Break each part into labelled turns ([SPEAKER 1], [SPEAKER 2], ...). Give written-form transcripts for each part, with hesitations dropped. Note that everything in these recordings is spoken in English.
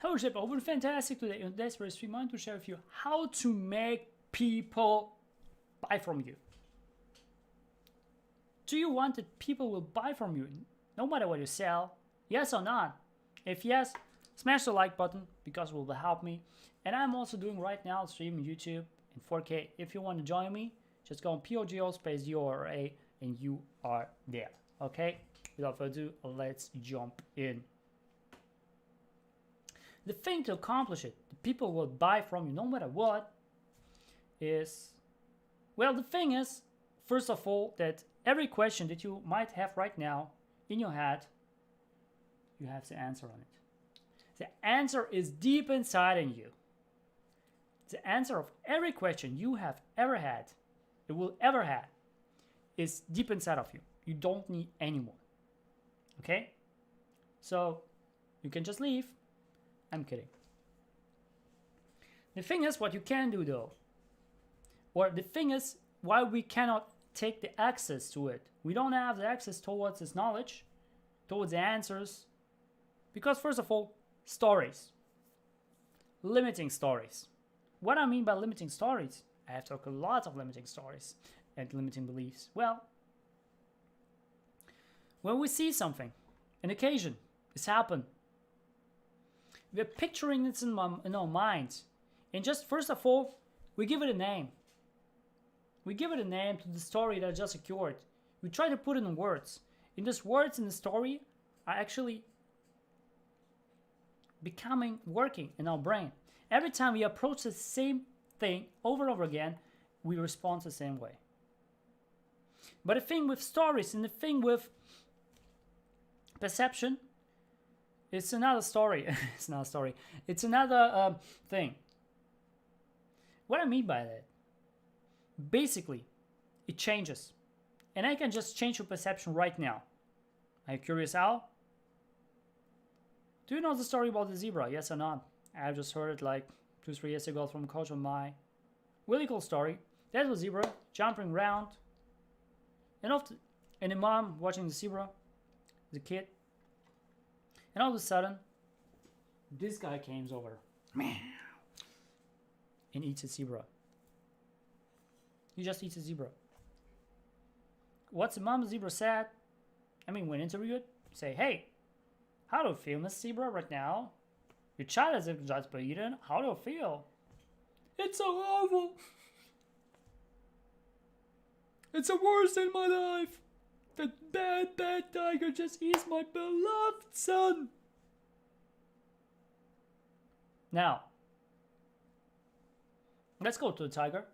[SPEAKER 1] Hello, Ship. Over fantastic today. In today's very stream, I want to share with you how to make people buy from you. Do you want that people will buy from you no matter what you sell? Yes or not? If yes, smash the like button because it will help me. And I'm also doing right now streaming YouTube in 4K. If you want to join me, just go on pogodora and you are there. Okay? Without further ado, let's jump in. The thing to accomplish it, the people will buy from you no matter what, is, well, the thing is, first of all, that every question that you might have right now in your head, you have the answer on it. The answer is deep inside in you. The answer of every question you have ever had, you will ever have, is deep inside of you. You don't need anyone. Okay? So, you can just leave. I'm kidding. The thing is, what you can do though, or the thing is why we cannot take the access to it. We don't have the access towards this knowledge, towards the answers, because first of all, stories. Limiting stories. What I mean by limiting stories, I have talked a lot of limiting stories and limiting beliefs. Well, when we see something, an occasion, it's happened, we're picturing it in our minds. And just first of all, we give it a name. We give it a name to the story that just occurred. We try to put it in words. And those words in the story are actually working in our brain. Every time we approach the same thing over and over again, we respond the same way. But the thing with stories and the thing with perception, it's another story. It's not a story. It's another thing. What I mean by that, basically, it changes. And I can just change your perception right now. Are you curious how? Do you know the story about the zebra? Yes or not? I just heard it like 2-3 years ago from a coach of mine. Really cool story. There's a zebra jumping around. And the mom watching the zebra, the kid. And all of a sudden, this guy comes over and eats a zebra. He just eats a zebra. What's the mom of the zebra said? I mean, when interviewed, say, hey, how do you feel, Miss Zebra, right now? Your child has just been eaten. How do you feel? It's so awful. It's the worst in my life. That bad tiger just eats my beloved son. Now, let's go to the tiger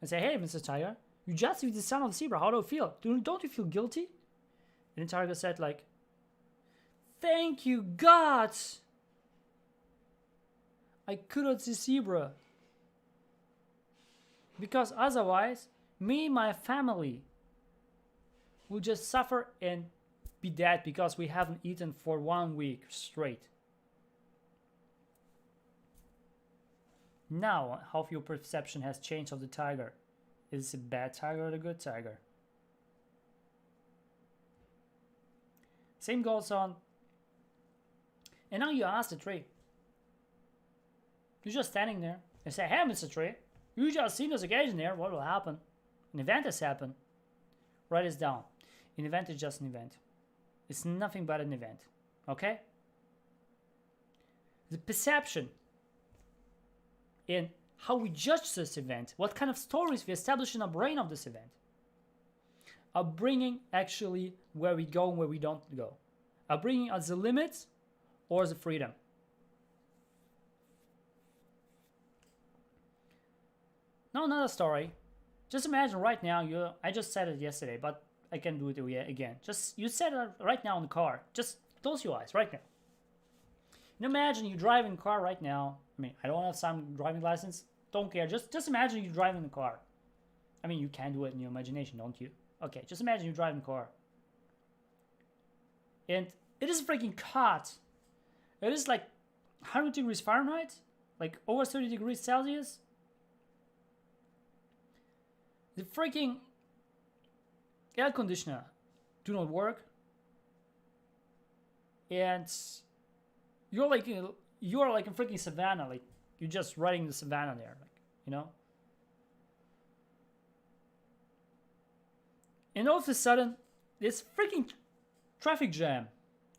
[SPEAKER 1] and say, hey, Mr. Tiger, you just eat the son of the zebra. How do you feel? Don't you feel guilty? And the tiger said like, thank you, God. I could eat the zebra. Because otherwise, me and my family will just suffer and be dead because we haven't eaten for 1 week straight. Now, how your perception has changed of the tiger. Is it a bad tiger or a good tiger? Same goes on. And now you ask the tree. You're just standing there and say, hey, Mr. Tree, you just seen this occasion there. What will happen? An event has happened. Write this down. An event is just an event. It's nothing but an event. Okay? The perception in how we judge this event, what kind of stories we establish in our brain of this event, are bringing actually where we go and where we don't go. Are bringing us the limits or the freedom. Now another story. Just imagine right now, I just said it yesterday, but I can do it again. Just, you said it right now in the car. Just close your eyes right now. And imagine you driving a car right now. I mean, I don't have some driving license. Don't care. Just imagine you driving the car. I mean, you can do it in your imagination, don't you? Okay, just imagine you driving a car. And it is freaking hot. It is like 100 degrees Fahrenheit, like over 30 degrees Celsius. The freaking air conditioner do not work. And you're like you're like in freaking savannah, like you're just riding the savannah there, like, you know. And all of a sudden, this freaking traffic jam.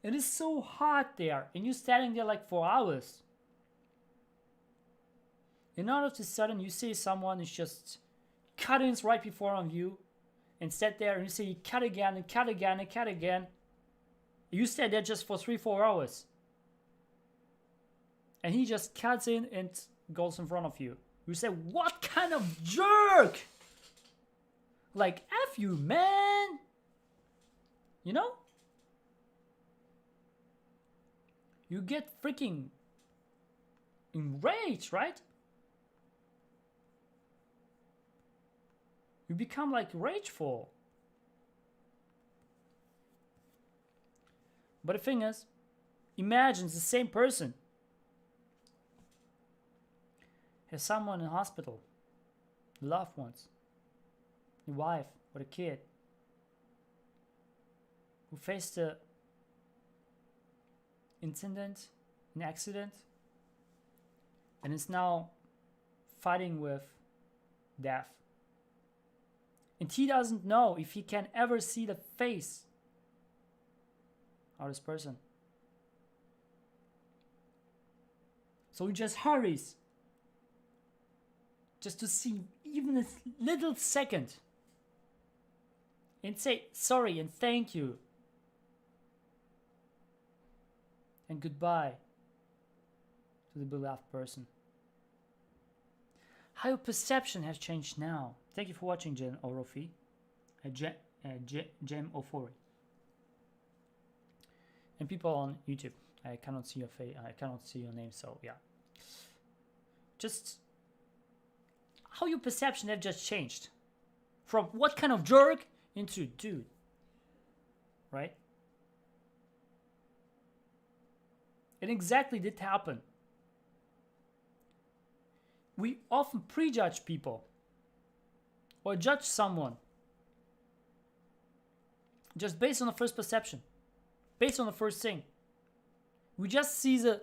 [SPEAKER 1] It is so hot there, and you're standing there like for hours. And all of a sudden, you see someone is just cutting right before on you, and sat there, and you see cut again and cut again and cut again. You stay there just for 3-4 hours, and he just cuts in and goes in front of you. You say, "What kind of jerk? Like, F you, man." You know? You get freaking enraged, right? You become like rageful. But the thing is, imagine the same person has someone in hospital, loved ones, a wife or a kid, who faced a incident, an accident, and is now fighting with death. And he doesn't know if he can ever see the face of this person. So he just hurries just to see even a little second and say sorry and thank you and goodbye to the beloved person. How your perception has changed now. Thank you for watching, Jen Orofi. Jem Ofori. And people on YouTube, I cannot see your face. I cannot see your name. So yeah, just how your perception have just changed from what kind of jerk into dude, right? And exactly did happen. We often prejudge people or judge someone just based on the first perception, based on the first thing. We just see the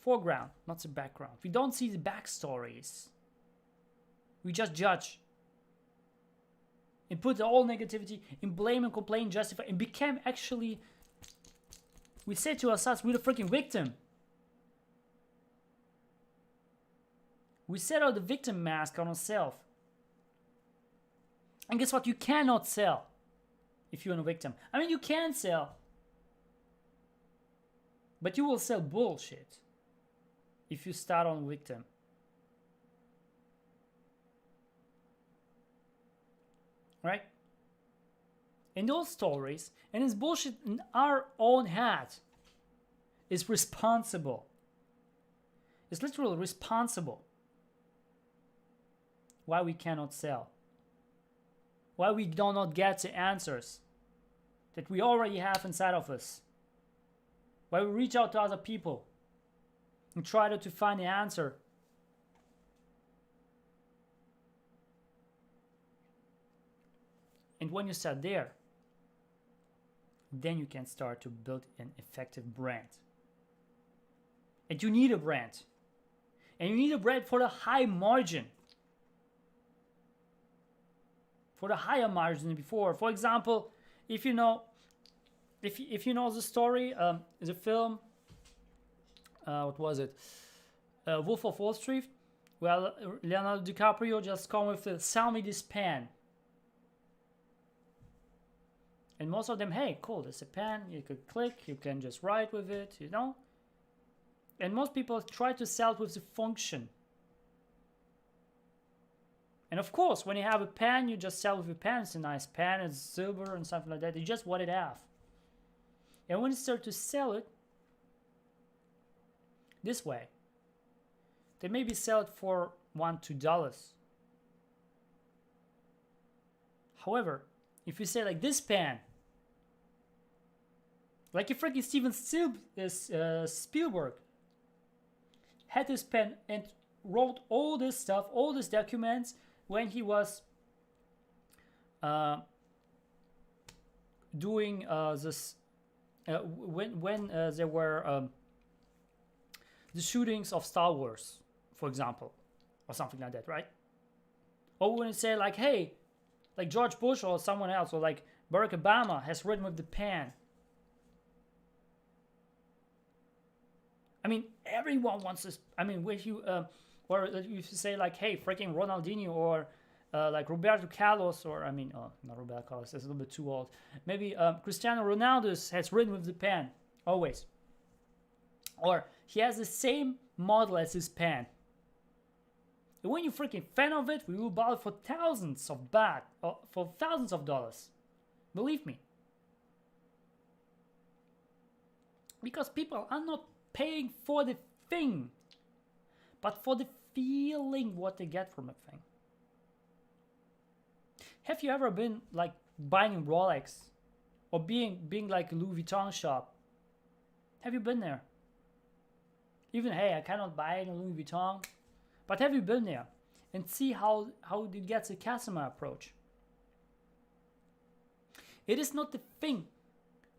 [SPEAKER 1] foreground, not the background. We don't see the backstories. We just judge and put all negativity and blame and complain, justify, and became actually, we say to ourselves, we're the freaking victim. We set out the victim mask on ourselves. And guess what? You cannot sell if you're a victim. I mean, you can sell, but you will sell bullshit if you start on victim. Right? And those stories, and it's bullshit in our own head, is responsible. It's literally responsible. Why we cannot sell. Why we do not get the answers that we already have inside of us. Why we reach out to other people and try to find the answer. And when you start there, then you can start to build an effective brand. And you need a brand. And you need a brand for the high margin. For the higher margin than before. For example, if you know the story, the film, what was it? Wolf of Wall Street. Well, Leonardo DiCaprio just come with the "sell me this pen," and most of them, hey, cool, there's a pen. You could click, you can just write with it, you know. And most people try to sell it with the function. And of course, when you have a pen, you just sell with a pen. It's a nice pen, it's silver and something like that. It's just what it have. And when you start to sell it this way, they maybe sell it for $1-2. However, if you say like this pen, like if freaking Steven Spielberg had this pen and wrote all this stuff, all these documents, when he was doing this, when they were the shootings of Star Wars, for example, or something like that, right? Or when you say like, hey, like George Bush or someone else, or like Barack Obama has written with the pen. I mean, everyone wants this. I mean, if you, or if you say like, hey, freaking Ronaldinho, or like Roberto Carlos, or not Roberto Carlos, that's a little bit too old. Maybe Cristiano Ronaldo has written with the pen, always. Or he has the same model as his pen. And when you're freaking fan of it, we will buy it for thousands of baht, or for thousands of dollars. Believe me. Because people are not paying for the thing, but for the feeling what they get from a thing. Have you ever been like buying a Rolex or being like a Louis Vuitton shop? Have you been there? Even, hey, I cannot buy a Louis Vuitton, but have you been there and see how it gets a customer approach? It is not the thing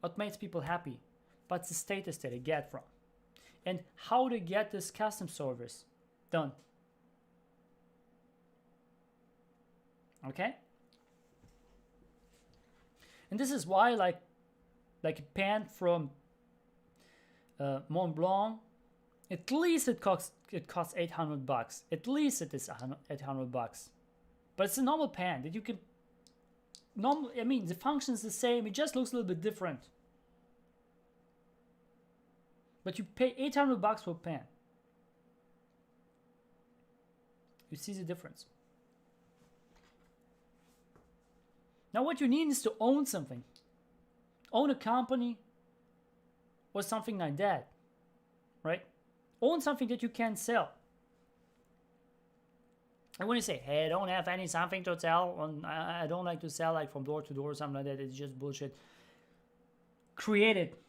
[SPEAKER 1] what makes people happy, but it's the status that they get from and how they get this custom service done. Okay? And this is why like a pen from Mont Blanc, at least it costs $800. At least it is $800. But it's a normal pen that you can I mean, the function is the same, it just looks a little bit different. But you pay $800 for a pen. You see the difference. Now what you need is to own something. Own a company or something like that, right? Own something that you can sell. And when you say, hey, I don't have something to sell, I don't like to sell like from door to door or something like that, it's just bullshit. Create it.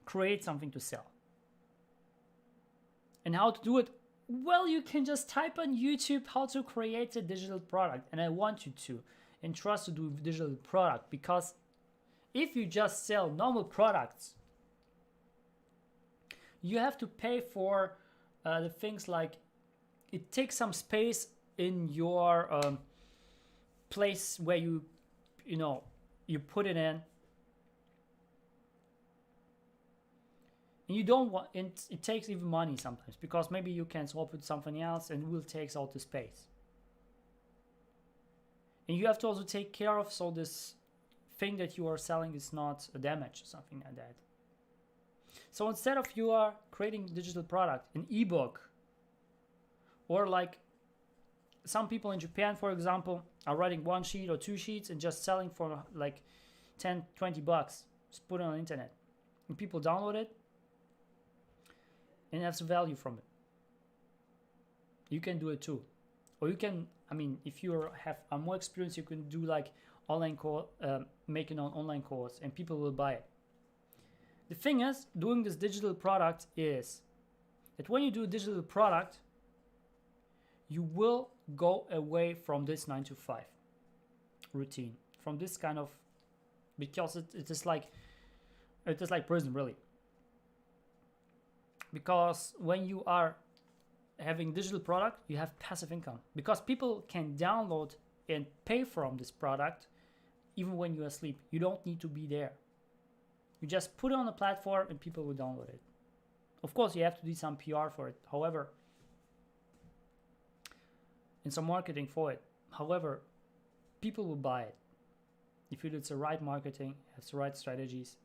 [SPEAKER 1] Create something to sell. And how to do it? Well, you can just type on YouTube how to create a digital product. And I want you to and trust to do digital product, because if you just sell normal products, you have to pay for the things like it takes some space in your place where you put it in, and you don't want it takes even money sometimes, because maybe you can swap with something else and it will take out the space. And you have to also take care of so this thing that you are selling is not a damage or something like that. So instead of you are creating digital product, an ebook, or like some people in Japan, for example, are writing 1 sheet or 2 sheets and just selling for like $10-20, just put it on the internet, and people download it and have some value from it. You can do it too. Or you can, if you have more experience, you can do like online course, make an online course, and people will buy it. The thing is, doing this digital product is that when you do a digital product, you will go away from this 9-to-5 routine, from this kind of, because it is like prison, really. Because when you are having digital product, you have passive income, because people can download and pay from this product even when you're asleep. You don't need to be there. You just put it on the platform and people will download it. Of course, you have to do some PR for it. However, and some marketing for it. However, people will buy it if you do the right marketing, have the right strategies,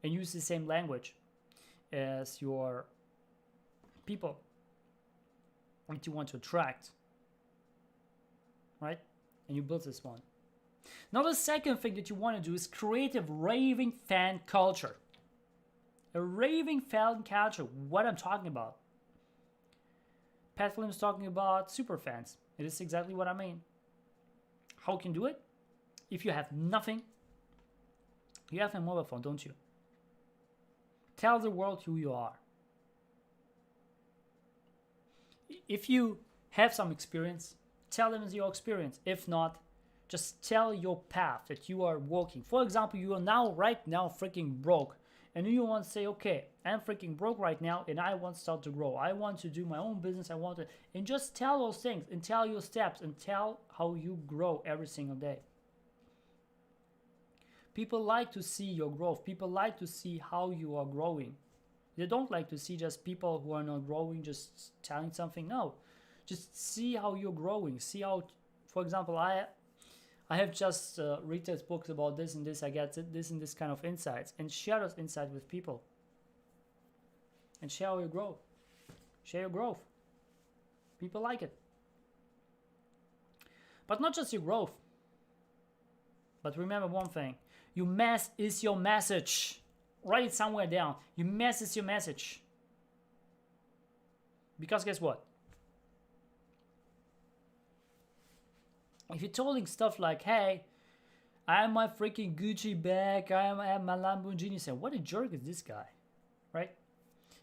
[SPEAKER 1] and use the same language as your people that you want to attract, right? And you build this one. Now the second thing that you want to do is create a raving fan culture. A raving fan culture, what I'm talking about. Pat Flynn is talking about super fans. It is exactly what I mean. How can you do it? If you have nothing, you have a mobile phone, don't you? Tell the world who you are. If you have some experience, tell them your experience. If not, just tell your path that you are walking. For example, you are right now freaking broke And you want to say, okay, I'm freaking broke right now and I want to start to grow. I want to do my own business. I want to, and just tell those things and tell your steps and tell how you grow every single day. People like to see your growth. People like to see how you are growing. They don't like to see just people who are not growing just telling something. No, just see how you're growing. See how, for example, I have just read these books about this and this. I get this and this kind of insights, and share those insights with people. And share how you grow. Share your growth. People like it. But not just your growth. But remember one thing. Your mess is your message. Write it somewhere down. Your mess is your message. Because guess what? If you're telling stuff like, hey, I have my freaking Gucci bag, I have my Lamborghini, you say, what a jerk is this guy, right?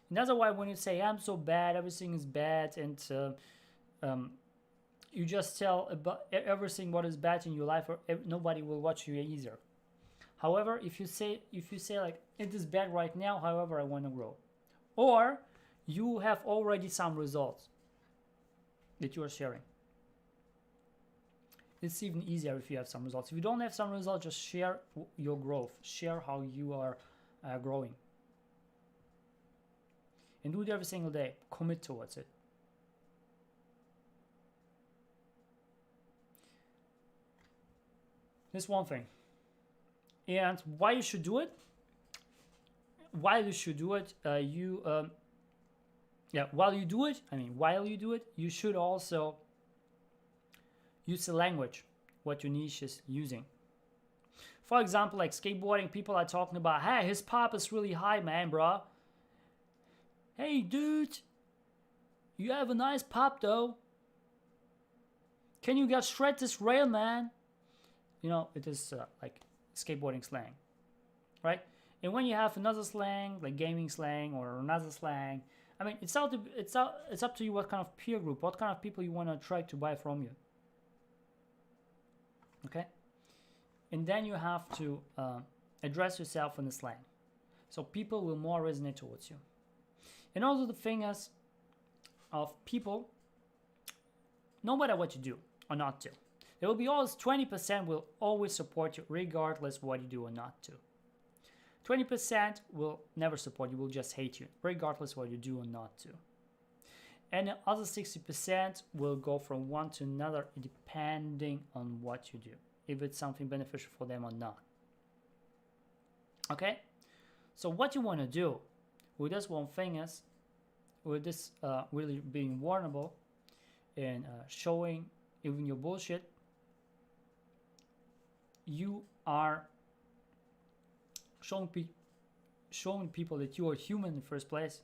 [SPEAKER 1] And that's why when you say, I'm so bad, everything is bad, and you just tell about everything what is bad in your life, or nobody will watch you either. However, if you say like, it is bad right now, however, I want to grow. Or you have already some results that you are sharing. It's even easier if you have some results. If you don't have some results, just share your growth. Share how you are growing. And do it every single day. Commit towards it. This one thing. And why you should do it? While you should do it, while you do it, you should also use the language what your niche is using. For example, like skateboarding, people are talking about, hey, his pop is really high, man, bro. Hey, dude, you have a nice pop, though. Can you get shred this rail, man? You know, it is like skateboarding slang, right? And when you have another slang, like gaming slang or another slang, I mean, it's up to you what kind of peer group, what kind of people you want to try to buy from you. Okay? And then you have to address yourself in the slang. So people will more resonate towards you. And also the thing is, of people, no matter what you do or not do, there will be always 20% will always support you regardless what you do or not do. 20% will never support you, will just hate you regardless what you do or not do. And the other 60% will go from one to another depending on what you do, if it's something beneficial for them or not. Okay? So what you want to do with this one thing is, with this really being vulnerable and showing even your bullshit, you are showing people that you are human in the first place.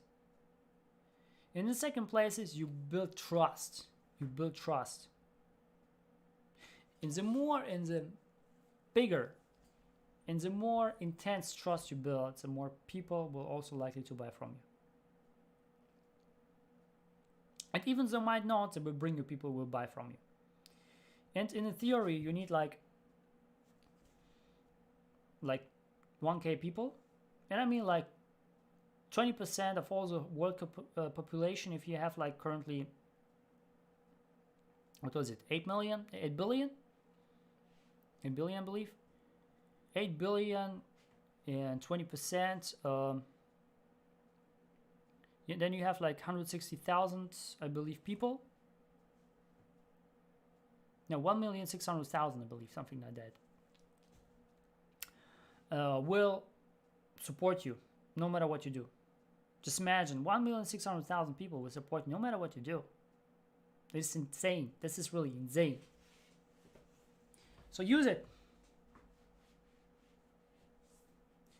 [SPEAKER 1] In the second place is you build trust. You build trust. And the more and the bigger and the more intense trust you build, the more people will also likely to buy from you. And even though might not, they will bring you people who will buy from you. And in theory, you need like 1K people. And I mean like 20% of all the world population, if you have like currently, what was it, 8 billion, I believe. 8 billion and 20%. Then you have like 160,000, I believe, people. No, 1,600,000, I believe, something like that. Will support you no matter what you do. Just imagine 1,600,000 people will support you no matter what you do. This is insane. This is really insane. So use it.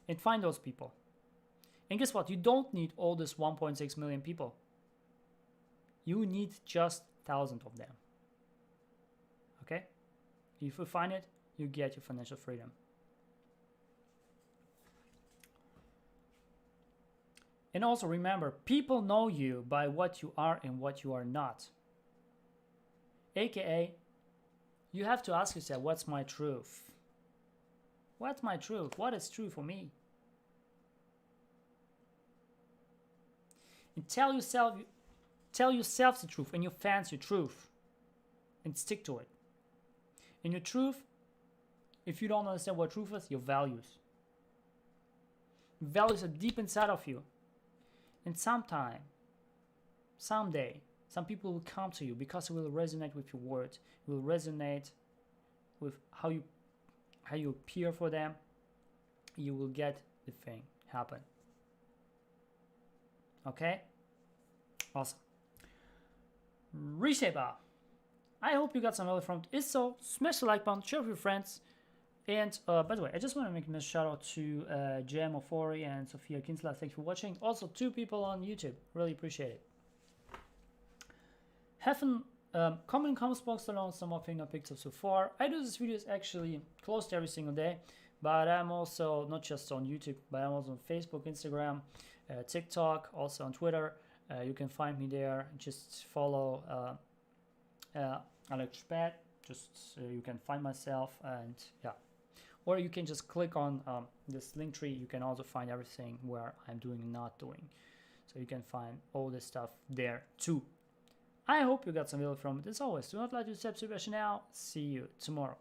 [SPEAKER 1] And find those people. And guess what? You don't need all this 1.6 million people. You need just 1,000 of them. Okay? If you find it, you get your financial freedom. And also remember, people know you by what you are and what you are not. AKA, you have to ask yourself, what's my truth? What's my truth? What is true for me? and tell yourself the truth and your fans your truth, and stick to it. And your truth, if you don't understand what truth is, your values. Values are deep inside of you, and someday, some people will come to you because it will resonate with your words. It will resonate with how you appear for them. You will get the thing happen. Okay? Awesome. Reshaper. I hope you got some value from it. If so, smash the like button, share with your friends. And by the way, I just want to make a shout out to Jem Ofori and Sophia Kinsler. Thank you for watching. Also, 2 people on YouTube. Really appreciate it. Have a comment in comments box below on some of things I picked up so far. I do these videos actually close to every single day, but I'm also not just on YouTube, but I'm also on Facebook, Instagram, TikTok, also on Twitter. You can find me there. Just follow alexspaet. Just you can find myself, and yeah. Or you can just click on this link tree. You can also find everything where I'm doing and not doing. So you can find all this stuff there too. I hope you got some value from it. As always, do not let yourself be rational. See you tomorrow.